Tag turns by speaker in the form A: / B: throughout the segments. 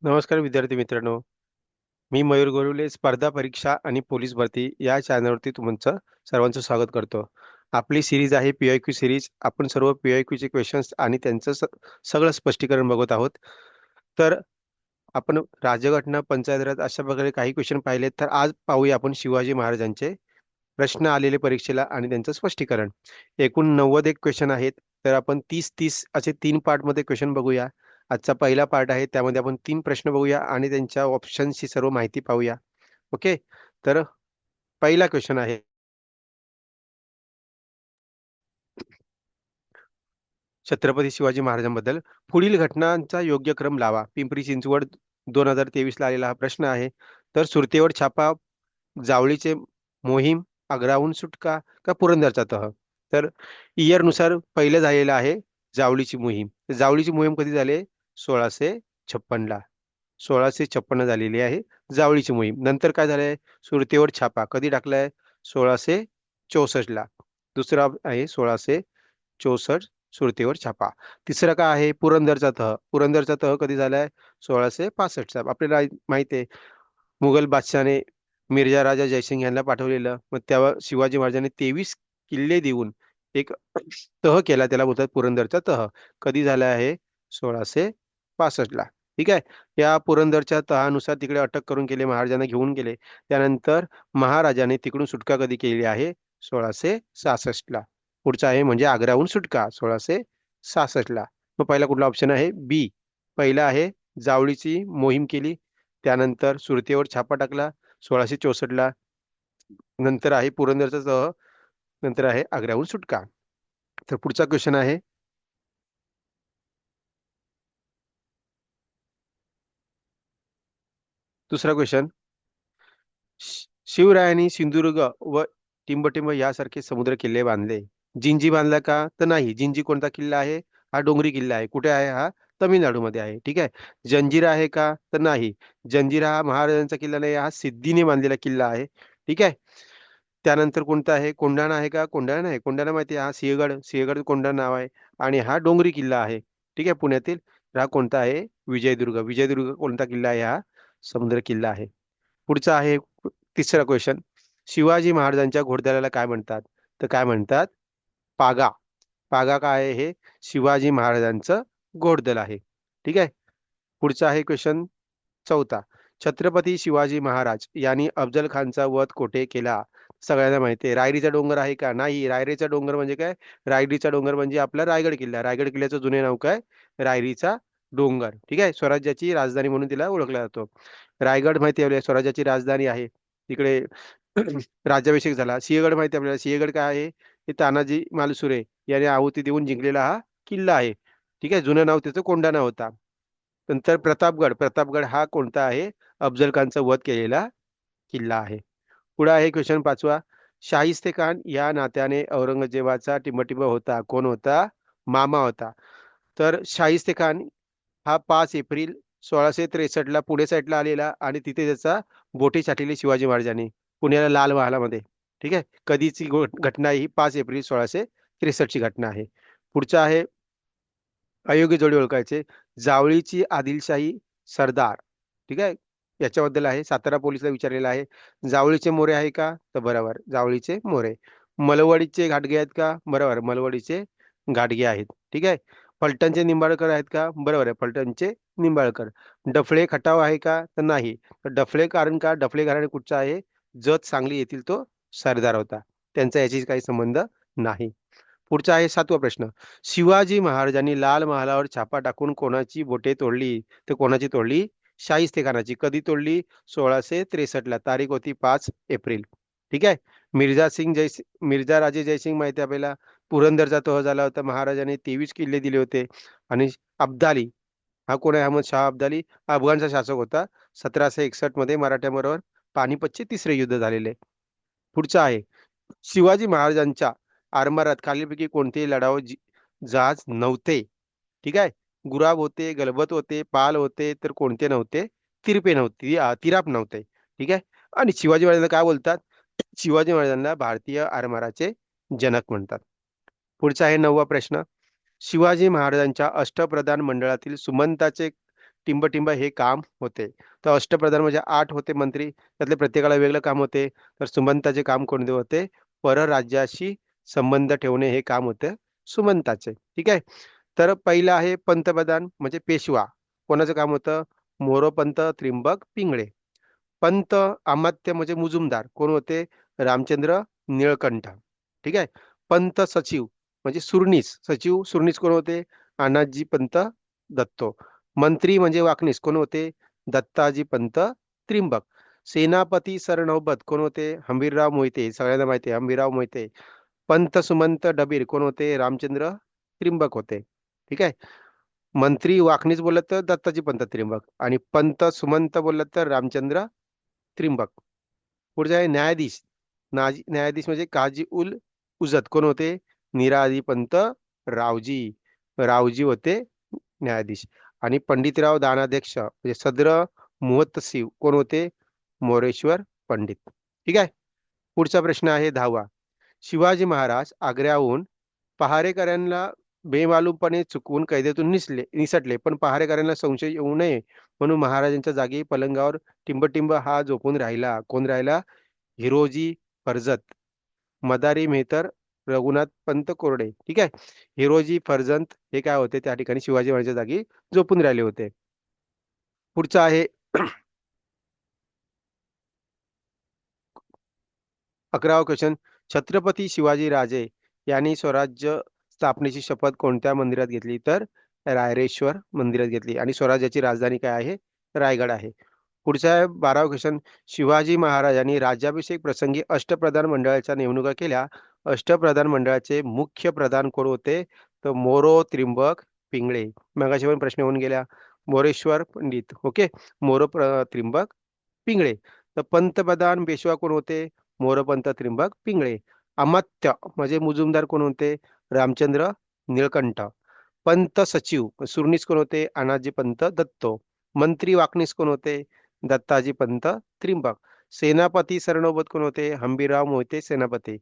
A: नमस्कार विद्यार्थी मित्रांनो. मी मयूर गोरवले स्पर्धा परीक्षा आणि पोलीस भरती या चॅनलवरती तुमचं सर्वांचं स्वागत करतो. आपली सिरीज आहे पी-वाय-क्यू सिरीज. आपण सर्व पी-वाय-क्यूचे क्वेश्चन्स आणि त्यांचं सगळं स्पष्टीकरण बघत आहोत. तर आपण राज्यघटना, पंचायत राज अशा प्रकारे काही क्वेश्चन पाहिले. तर आज पाहूया आपण शिवाजी महाराजांचे प्रश्न आलेले परीक्षेला आणि त्यांचं स्पष्टीकरण. एकूण 90 एक क्वेश्चन आहेत. तर आपण 30-30 असे 3 पार्टमध्ये क्वेश्चन बघूया. आजचा पहिला पार्ट आहे, त्यामध्ये आपण 3 प्रश्न बघूया आणि त्यांच्या ऑप्शन्सची सर्व माहिती पाहूया. ओके. तर पहिला क्वेश्चन आहे, छत्रपती शिवाजी महाराजांबद्दल पुढील घटनांचा योग्य क्रम लावा. पिंपरी चिंचवड 2023 ला आलेला हा प्रश्न आहे. तर सुरतेवर छापा, जावळीचे मोहीम, आग्राहून सुटका का पुरंदरचा तह? तर इयर नुसार पहिलं झालेलं आहे जावळीची मोहीम. जावळीची मोहीम कधी झाली? 1656 ला. 1656 झालेली आहे जावळीची मोहीम. नंतर काय झालंय? सुरतेवर छापा कधी टाकलाय? 1664 ला. दुसरा आहे 1664 सुरतेवर छापा. तिसरा काय आहे? पुरंदरचा तह. पुरंदरचा तह कधी झालाय? 1665 चा. आपल्याला माहिती आहे मुघल बादशहाने मिर्झा राजा जयसिंग यांना पाठवलेलं. मग तेव्हा शिवाजी महाराजांनी 23 किल्ले देऊन एक तह केला, त्याला बोलतात पुरंदरचा तह. कधी झाला आहे? 1665 ला. ठीक आहे. या पुरंदरच्या तहानुसार तिकडे अटक करून गेले, महाराजांना घेऊन गेले. त्यानंतर महाराजाने तिकडून सुटका कधी केली आहे? 1666 ला. पुढचा आहे म्हणजे आग्र्याहून सुटका 1666 ला. मग पहिला कुठला ऑप्शन आहे? बी. पहिला आहे जावळीची मोहीम केली, त्यानंतर सुरतेवर छापा टाकला 1664 ला. नंतर आहे पुरंदरचा तह, नंतर आहे आग्र्याहून सुटका. तर पुढचा क्वेश्चन आहे, दुसरा क्वेश्चन. शिवरायांनी सिंधुदुर्ग व टिंबटिंब यासारखे समुद्र किल्ले बांधले. जिंजी बांधला का? तर नाही. जिंजी कोणता किल्ला आहे? हा डोंगरी किल्ला आहे. कुठे आहे हा? तमिळनाडूमध्ये आहे. ठीक आहे. जंजिरा आहे का? तर नाही. जंजिरा हा महाराजांचा किल्ला नाही, हा सिद्धीने बांधलेला किल्ला आहे. ठीक आहे. त्यानंतर कोणता आहे? कोंढाणा आहे का? कोंढाणा नाही. कोंढाणा माहिती आहे, हा सिंहगड. सिंहगड कोंढाणा नाव आहे. आणि हा डोंगरी किल्ला आहे. ठीक आहे, पुण्यातील. हा कोणता आहे? विजयदुर्ग. विजयदुर्ग कोणता किल्ला आहे? हा समुद्र किल्ला आहे. पुढचा आहे तिसरा क्वेश्चन. शिवाजी महाराजांच्या घोडदळाला काय म्हणतात? तर काय म्हणतात? पागा. पागा काय आहे? हे शिवाजी महाराजांचं घोडदळ आहे. ठीक आहे. पुढचा आहे क्वेश्चन चौथा. छत्रपती शिवाजी महाराज यांनी अफजल खानचा वध कोठे केला? सगळ्यांना माहिती आहे. रायरीचा डोंगर आहे का? नाही. रायरीचा डोंगर म्हणजे काय? रायरीचा डोंगर म्हणजे आपला रायगड किल्ला. रायगड किल्ल्याचं जुने नाव काय? रायरीचा डोंगर. ठीक आहे. स्वराज्याची राजधानी म्हणून तिला ओळखला जातो. रायगड माहिती आहे आपल्याला, स्वराज्याची राजधानी आहे. तिकडे राज्याभिषेक झाला. सिंहगड माहिती आहे आपल्याला. सिंहगड काय आहे? हे तानाजी मालुसरे याने आहुती देऊन जिंकलेला हा किल्ला आहे. ठीक आहे. जुनं नाव त्याचं कोंढाणा होता. नंतर प्रतापगड. प्रतापगड हा कोणता आहे? अफजल खानचा वध केलेला किल्ला आहे. पुढे आहे क्वेश्चन पाचवा. शाहिस्ते खान या नात्याने औरंगजेबाचा टिंबटिंब होता. कोण होता? मामा होता. तर शाहिस्ते खान हा 5 एप्रिल 1663 ला पुणे साईडला आलेला आणि तिथे त्याचा बोटी छाटलेली शिवाजी महाराजांनी पुण्याला लाल महालामध्ये. ठीक आहे. कधीची घटना ही 5 एप्रिल 1663 ची घटना आहे. पुढचा आहे अयोग्य जोडी ओळखायचे. जावळीची आदिलशाही सरदार. ठीक आहे. याच्याबद्दल आहे, सातारा पोलिसला विचारलेलं आहे. जावळीचे मोरे आहे का? तर बरोबर, जावळीचे मोरे. मलवडीचे घाटगे आहेत का? बरोबर, मलवडीचे घाटगे आहेत. ठीक आहे. फलटणचे निंबाळकर आहेत का? बरोबर आहे, फलटणचे निंबाळकर. डफळे खटाव आहे का? तर नाही. तर डफळे कारण का? डफळे घराणे कुठचा आहे? जत सांगली येथील तो सरदार होता. त्यांचा याची काही संबंध नाही. पुढचा आहे सातवा प्रश्न. शिवाजी महाराजांनी लाल महालावर छापा टाकून कोणाची बोटे तोडली? तर कोणाची तोडली? शाहिस्ते खानाची. कधी तोडली? 1663 ला. तारीख होती 5 एप्रिल. ठीक आहे. मिर्झा राजे जयसिंग माहिती आहे आपल्याला. पुरंदरचा तह झाला होता. महाराजांनी 23 किल्ले दिले होते. आणि अब्दाली हा कोण आहे? अहमद शाह अब्दाली अफगाणचा शासक होता. 1761 मध्ये मराठ्यांबरोबर पानिपतचे तिसरे युद्ध झालेले. पुढचा आहे शिवाजी महाराजांच्या आरमारात खालीलपैकी कोणतेही लढाऊ जहाज नव्हते? ठीक आहे. गुराब होते, गलबत होते, पाल होते, तर कोणते नव्हते? तिरपे नव्हते, तिराप नव्हते. ठीक आहे. आणि शिवाजी महाराजांना काय बोलतात? शिवाजी महाराजांना भारतीय आरमाराचे जनक म्हणतात. पुढचा आहे 9वा प्रश्न. शिवाजी महाराजांच्या अष्टप्रधान मंडळातील सुमंताचे टिंबटिंब हे काम होते. तर अष्टप्रधान म्हणजे 8 होते मंत्री, त्यातले प्रत्येकाला वेगळं काम होते. तर सुमंताचे काम कोणते होते? परराज्याशी संबंध ठेवणे हे काम होते सुमंताचे. ठीक आहे. तर पहिलं आहे पंतप्रधान म्हणजे पेशवा. कोणाचं काम होतं? मोरोपंत त्रिंबक पिंगळे. पंत अमात्य म्हणजे मुजुमदार कोण होते? रामचंद्र निळकंठ. ठीक आहे. पंत सचिव म्हणजे सुरनीस, सचिव सुरनीस कोण होते? अनाजी पंत दत्तो. मंत्री म्हणजे वाकनीस कोण होते? दत्ताजी पंत त्रिंबक. सेनापती सरनौबत कोण होते? हंबीरराव मोहिते, सगळ्यांना माहिती आहे हंबीरराव मोहिते. पंत सुमंत डबीर कोण होते? रामचंद्र त्रिंबक होते. ठीक आहे. मंत्री वाकनीस बोलत तर दत्ताजी पंत त्रिंबक आणि पंत सुमंत बोलत तर रामचंद्र त्रिंबक. पुढचे आहे न्यायाधीश. न्यायाधीश म्हणजे काजी उल उजत कोण होते? निराधी पंत रावजी. रावजी होते न्यायाधीश. आणि पंडितराव दानाध्यक्ष म्हणजे सद्र मुहत्तसिव कोण होते? मोरेश्वर पंडित. ठीक आहे. पुढचा प्रश्न आहे 10वा. शिवाजी महाराज आग्र्याहून पहारेकऱ्यांना बेमालूमपणे चुकवून कैदेतून निसटले, पण पहारेकऱ्यांना संशय येऊ नये म्हणून महाराजांच्या जागी पलंगावर टिंबटिंब हा झोपून राहिला. कोण राहिला? हिरोजी फर्जत, मदारी मेहतर, रघुनाथ पंत कोरडे. ठीक आहे. हिरोजी फर्जंत हे काय होते? त्या ठिकाणी शिवाजी महाराजांच्या जागी झोपून राहिले होते. पुढचं आहे 11वा क्वेश्चन. छत्रपती शिवाजी राजे यांनी स्वराज्य स्थापनेची शपथ कोणत्या मंदिरात घेतली? तर रायरेश्वर मंदिरात घेतली. आणि स्वराज्याची राजधानी काय आहे? रायगड आहे. पुढचा आहे 12वा क्वेश्चन. शिवाजी महाराजांनी राज्याभिषेक प्रसंगी अष्टप्रधान मंडळाच्या नेमणुका केल्या. अष्टप्रधान मंडळाचे मुख्य प्रधान कोण होते? तर मोरो त्रिंबक पिंगळे. मगाशी पण प्रश्न होऊन गेल्या. मोरेश्वर पंडित. ओके. त्रिंबक पिंगळे. तर पंतप्रधान पेशवा कोण होते? मोरपंत त्रिंबक पिंगळे. अमात्य म्हणजे मुजुमदार कोण होते? रामचंद्र निळकंठ. पंत सचिव सुरनीस कोण होते? अनाजी पंत दत्तो. मंत्री वाकनीस कोण होते? दत्ताजी पंत त्रिंबक. सेनापती सरनोबत कोण होते? हंबीरराव मोहिते सेनापती.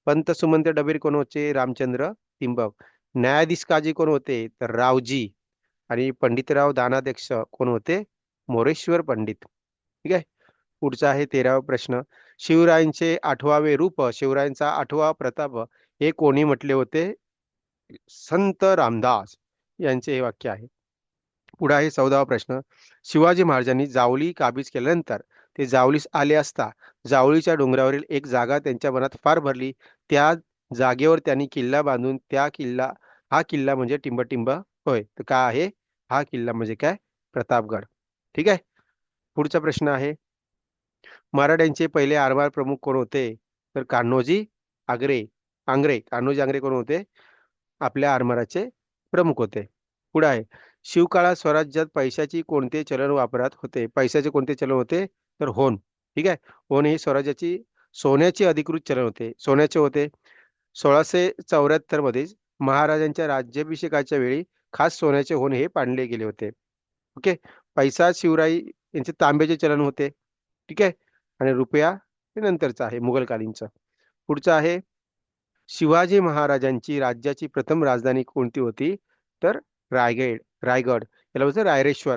A: पंत सुमंत डबीर कोण होते? रामचंद्र त्रिंबक. न्यायाधीश काजी कोण होते? तर रावजी. आणि पंडितराव दानाध्यक्ष कोण होते? मोरेश्वर पंडित. ठीक आहे. पुढचा आहे 13वा प्रश्न. शिवरायांचे 8वावे रूप, शिवरायांचा 8वा प्रताप हे कोणी म्हटले होते? संत रामदास यांचे हे वाक्य आहे. पुढे आहे 14वा प्रश्न. शिवाजी महाराजांनी जावली काबीज केल्यानंतर ते जावलीस आले असता जावळीच्या डोंगरावरील एक जागा त्यांच्या मनात फार भरली. त्या जागेवर त्यांनी किल्ला बांधून हा किल्ला म्हणजे टिंबटिंब होय. तर काय आहे? हा किल्ला म्हणजे काय? प्रतापगड. ठीक आहे. पुढचा प्रश्न आहे. मराठ्यांचे पहिले आरमार प्रमुख कोण होते? तर कान्होजी कान्होजी आंग्रे कोण होते? आपल्या आरमाराचे प्रमुख होते. पुढे आहे. शिवकाळात स्वराज्यात पैशाची कोणते चलन वापरात होते? पैशाचे कोणते चलन होते? तर होन. ठीक आहे. होन ही स्वराज्याची सोन्याची अधिकृत चलन होते. सोन्याचे होते. 1674 मध्ये महाराजांच्या राज्याभिषेकाच्या वेळी खास सोन्याचे होन हे पाडले गेले होते. ओके. पैसा शिवराई यांचे तांब्याचे चलन होते. ठीक आहे. आणि रुपया हे नंतरचा आहे मुघलकालीनचं. पुढचं आहे. शिवाजी महाराजांची राज्याची प्रथम राजधानी कोणती होती? तर रायगड याला बोलतं रायरेश्वर.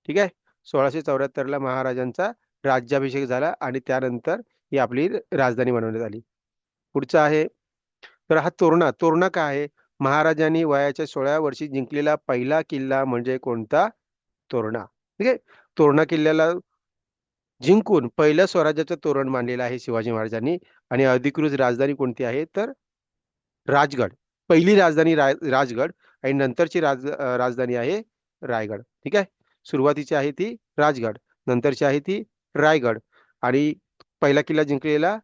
A: ठीक आहे. 1674 ला महाराजांचा राज्याभिषेक झाला आणि त्यानंतर ही आपली राजधानी बनवण्यात आली. पुढचा आहे. तर हा तोरणा तोरणा काय आहे? महाराजांनी वयाच्या 16व्या वर्षी जिंकलेला पहिला किल्ला म्हणजे कोणता? तोरणा. ठीक आहे. तोरणा किल्ल्याला जिंकून पहिलं स्वराज्याचं तोरण मांडलेलं आहे शिवाजी महाराजांनी. आणि अधिकृत राजधानी कोणती आहे? तर राजगड. पहिली राजधानी राजगड आणि नंतरची राजधानी आहे रायगड. ठीक आहे. सुरुवातीची आहे ती राजगड, नंतरची आहे ती रायगड. आणि पहिला किल्ला जिंकलेला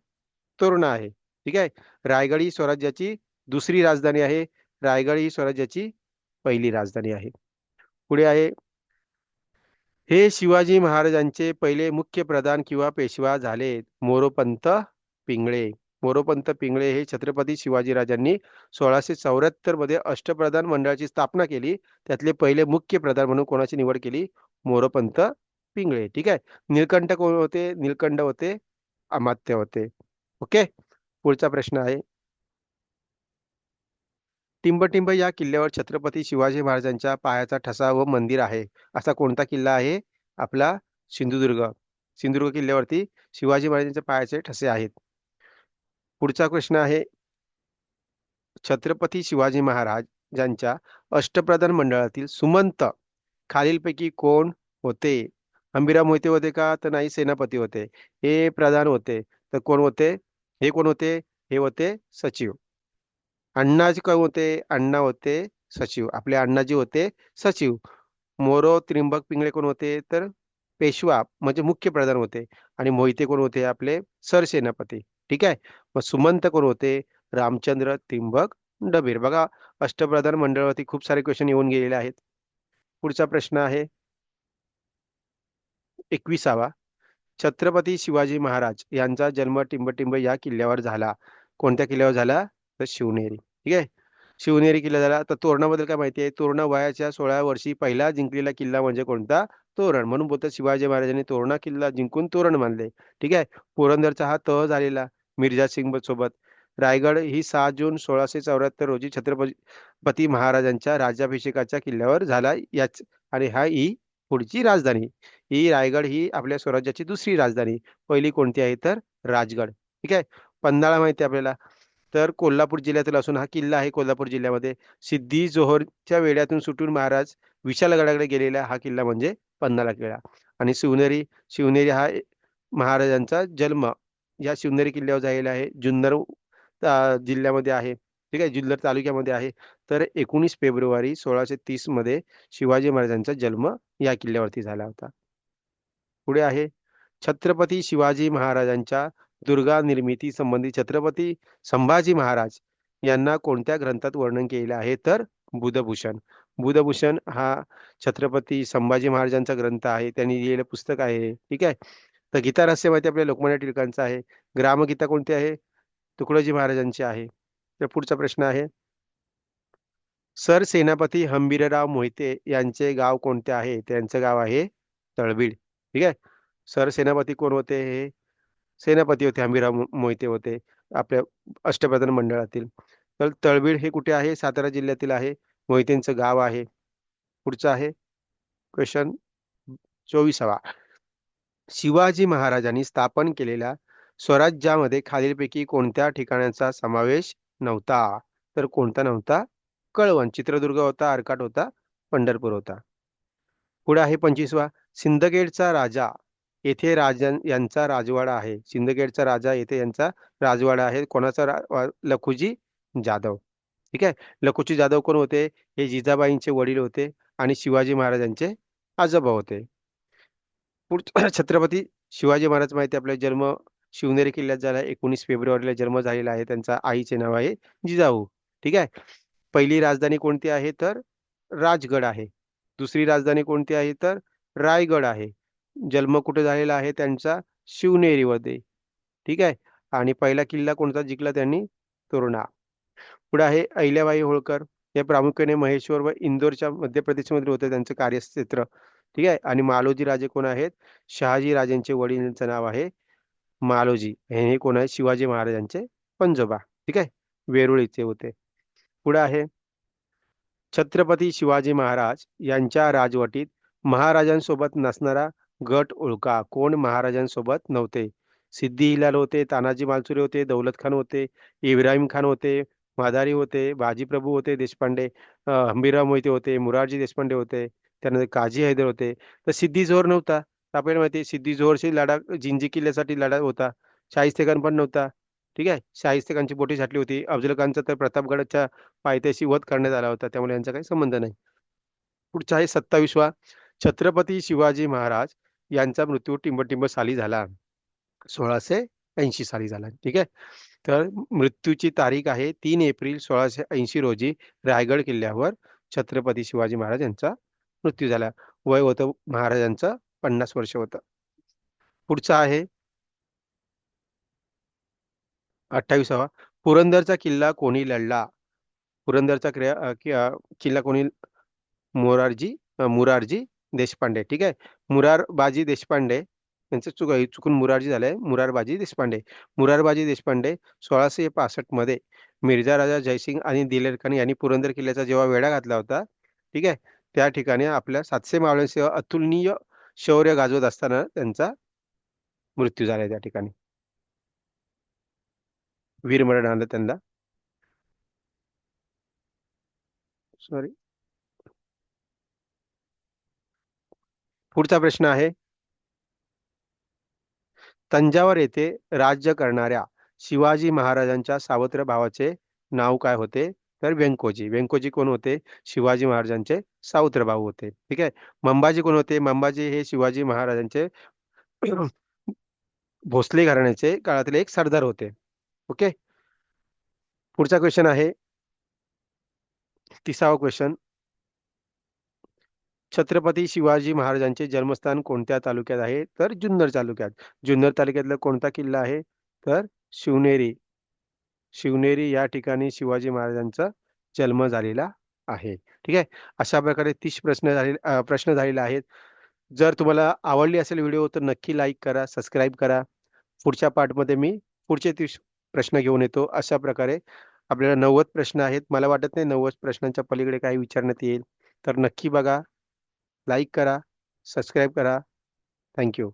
A: तोरणा आहे. ठीक आहे. रायगड ही स्वराज्याची दुसरी राजधानी आहे. रायगड ही स्वराज्याची पहिली राजधानी आहे. पुढे आहे. हे शिवाजी महाराजांचे पहिले मुख्य प्रधान किंवा पेशवा झाले. मोरोपंत पिंगळे. मोरोपंत पिंगळे हे छत्रपती शिवाजीराजांनी 1674 मध्ये अष्टप्रधान मंडळाची स्थापना केली. त्यातले पहिले मुख्य प्रधान म्हणून कोणाची निवड केली? मोरोपंत पिंगळे. ठीक आहे. निळकंठ कोण होते? निळकंठ होते अमात्य होते. ओके. पुढचा प्रश्न आहे. टिंबटिंब या किल्ल्यावर छत्रपती शिवाजी महाराजांच्या पायाचा ठसा व मंदिर आहे. असा कोणता किल्ला आहे? आपला सिंधुदुर्ग. सिंधुदुर्ग किल्ल्यावरती शिवाजी महाराजांच्या पायाचे ठसे आहेत. पुढचा प्रश्न आहे, छत्रपती शिवाजी महाराजांच्या अष्टप्रधान मंडळातील सुमंत खालीलपैकी कोण होते? हंबीरराव मोहिते होते का? तर नाही, सेनापती होते. हे प्रधान होते. तर कोण होते? हे कोण होते? हे होते सचिव. अण्णाजी कोण होते? अण्णा होते सचिव. आपले अण्णाजी होते सचिव. मोरो त्रिंबक पिंगळे कोण होते? तर पेशवा म्हणजे मुख्य प्रधान होते. आणि मोहिते कोण होते? आपले सरसेनापती. ठीक आहे. मग सुमंत कोण होते? रामचंद्र त्रिंबक डबीर. बघा, अष्टप्रधान मंडळावरती खूप सारे क्वेश्चन येऊन गेलेले आहेत. पुढचा प्रश्न आहे 21वा. छत्रपती शिवाजी महाराज यांचा जन्म टिंबटिंब या किल्ल्यावर झाला. कोणत्या किल्ल्यावर झाला? तर शिवनेरी. ठीक आहे. शिवनेरी किल्ला झाला. तर तोरणाबद्दल काय माहिती आहे? तोरणा वयाच्या 16व्या वर्षी पहिला जिंकलेला किल्ला म्हणजे कोणता? तोरण. म्हणून बोलतात शिवाजी महाराजांनी तोरणा किल्ला जिंकून तोरण बांधले. ठीक आहे. पुरंदरचा हा तह झालेला मिर्झा सिंग सोबत. रायगड ही 6 जून 1674 रोजी छत्रपती महाराजांच्या राज्याभिषेकाच्या किल्ल्यावर झाला. याच आणि ही पुढची राजधानी. ही रायगड ही आपल्या स्वराज्याची दुसरी राजधानी. पहिली कोणती आहे? तर राजगड. ठीक आहे. पन्हाळा माहिती आहे आपल्याला. तर कोल्हापूर जिल्ह्यातील असून हा किल्ला आहे कोल्हापूर जिल्ह्यामध्ये. सिद्धी जोहरच्या वेढ्यातून सुटून महाराज विशाळगडाकडे गेलेला हा किल्ला म्हणजे पन्हाळा किल्ला. आणि शिवनेरी, शिवनेरी हा महाराजांचा जन्म या शिवनेरी किल्ल्यावर झालेला आहे. जुन्नर जिल्ह्यामध्ये आहे. ठीक आहे. जुन्नर तालुक्यामध्ये आहे. तर 19 फेब्रुवारी 1630 मध्ये शिवाजी महाराजांचा जन्म या किल्ल्यावरती झाला होता. पुढे आहे, छत्रपती शिवाजी महाराजांच्या दुर्गा निर्मिती संबंधी छत्रपती संभाजी महाराज यांना कोणत्या ग्रंथात वर्णन केलेले आहे? तर बुधभूषण. बुधभूषण हा छत्रपती संभाजी महाराजांचा ग्रंथ आहे. त्यांनी लिहिलेलं पुस्तक आहे. ठीक आहे. तर गीता रहस्य माहिती आपल्या लोकमान्य टिळकांचं आहे. ग्रामगीता कोणती आहे? तुकडोजी महाराजांची आहे. तर पुढचा प्रश्न आहे, सरसेनापती हंबीरराव मोहिते यांचे गाव कोणते आहे? त्यांचं गाव आहे तळबीड. ठीक आहे. सरसेनापती कोण होते? हे सेनापती होते, हंबीरराव मोहिते होते आपल्या अष्टप्रधान मंडळातील. तर तळबीड हे कुठे आहे? सातारा जिल्ह्यातील आहे. मोहितेंचं गाव आहे. पुढचं आहे क्वेश्चन 24वा. शिवाजी महाराजांनी स्थापन केलेल्या स्वराज्यामध्ये खालीलपैकी कोणत्या ठिकाणांचा समावेश नव्हता? तर कोणता नव्हता? कळवण. चित्रदुर्ग होता, अर्काट होता, पंढरपूर होता. पुढे आहे 25वा. सिंदखेडचा राजा येथे यांचा राजवाडा आहे. सिंदखेडचा राजा येथे यांचा राजवाडा आहे. कोणाचा लखुजी जाधव. ठीक आहे. लखुजी जाधव कोण होते? हे जिजाबाईंचे वडील होते आणि शिवाजी महाराजांचे आजोबा होते. पुढ छत्रपती शिवाजी महाराज माहिती आहे, आपला जन्म शिवनेरी किल्ल्यात झाला. 19 फेब्रुवारीला जन्म झालेला आहे. त्यांचा आईचे नाव आहे जिजाऊ. ठीक आहे. पहिली राजधानी कोणती आहे? तर राजगड आहे. दुसरी राजधानी कोणती आहे? तर रायगड आहे. जन्म कुठे झालेला आहे त्यांचा? शिवनेरीमध्ये. ठीक आहे. आणि पहिला किल्ला कोणता जिंकला त्यांनी? तोरणा. पुढे आहे अहिल्याबाई होळकर. हे प्रामुख्याने महेश्वर व इंदोरच्या मध्य प्रदेशमध्ये होते त्यांचं कार्यक्षेत्र. ठीक आहे. आणि मालोजी राजे कोण आहेत? शहाजी राजेंचे वडिलांचं नाव आहे मालोजी. हे कोण आहे? शिवाजी महाराजांचे पंजोबा. ठीक आहे. वेरुळीचे होते. पुढे आहे, छत्रपती शिवाजी महाराज यांच्या राजवटीत महाराजांसोबत नसणारा गट ओळखा. कोण महाराजांसोबत नव्हते? सिद्दी हिलाल होते, तानाजी मालुसरे होते, दौलत खान होते, इब्राहिम खान होते, माधारी होते, बाजीप्रभू होते देशपांडे, हंबीरराव मोहिते होते, मुरारजी देशपांडे होते, त्यानंतर काझी हैदर होते. तर सिद्दी जोहर नव्हता. आपल्याला माहिती आहे सिद्दी जोहरशी लढा, जिंजी किल्ल्यासाठी लढा होता. शाहिस्ते खान पण नव्हता. ठीक आहे. शाहिस्ते खानची बोटी छाटली होती. अफजल खानचा तर प्रतापगडच्या पायथ्याशी वध करण्यात आला होता. त्यामुळे यांचा काही संबंध नाही. पुढचा आहे 27वा. छत्रपती शिवाजी महाराज यांचा मृत्यू टिंबटिंब साली झाला. 1680 साली झाला. ठीक आहे. तर मृत्यूची तारीख आहे 3 एप्रिल 1680 रोजी रायगड किल्ल्यावर छत्रपती शिवाजी महाराज यांचा मृत्यू झाला. वय होतं महाराजांचं 50 वर्ष होतं. पुढचा आहे 28वा. पुरंदरचा किल्ला कोणी लढला? पुरंदरचा किल्ला कोणी? मुरारजी देशपांडे. ठीक आहे. मुरारबाजी देशपांडे यांचं चुकून मुरारजी झालंय, मुरारबाजी देशपांडे. मुरारबाजी देशपांडे 1665 मध्ये मिर्झा राजा जयसिंग आणि दिलेर खान यांनी पुरंदर किल्ल्याचा जेव्हा वेढा घातला होता, ठीक आहे, त्या ठिकाणी आपल्या 700 मावळ्यांसह अतुलनीय शौर्य गाजवत असताना त्यांचा मृत्यू झाला त्या ठिकाणी. वीरमरण आलं त्यांना. सॉरी. पुढचा प्रश्न आहे, तंजावर येथे राज्य करणाऱ्या शिवाजी महाराजांच्या सावत्र भावाचे नाव काय होते? तर व्यंकोजी. व्यंकोजी कोण होते? शिवाजी महाराजांचे सावत्र भाऊ होते. ठीक आहे. मंबाजी कोण होते? मंबाजी हे शिवाजी महाराजांचे भोसले घराण्याचे काळातले एक सरदार होते. ओके. पुढचा क्वेश्चन आहे, 30वा क्वेश्चन. छत्रपती शिवाजी महाराजांचे जन्मस्थान कोणत्या तालुक्यात आहे? तर जुन्नर तालुक्यात. जुन्नर तालुक्यातला कोणता किल्ला आहे? तर शिवनेरी. शिवनेरी या ठिकाणी शिवाजी महाराजांचा जन्म झालेला आहे. ठीक आहे. अशा प्रकारे 30 प्रश्न झालेले आहेत. जर तुम्हाला आवडली असेल व्हिडिओ तर नक्की लाईक करा, सबस्क्राईब करा. पुढच्या पार्टमध्ये मी पुढचे 30 प्रश्न घेऊन येतो. अशा प्रकारे आपल्याला 90 प्रश्न आहेत. मला वाटत नाही 90 प्रश्नांच्या पलीकडे काही विचारण्यात येईल. तर नक्की बघा, लाईक करा, सबस्क्राईब करा. Thank you.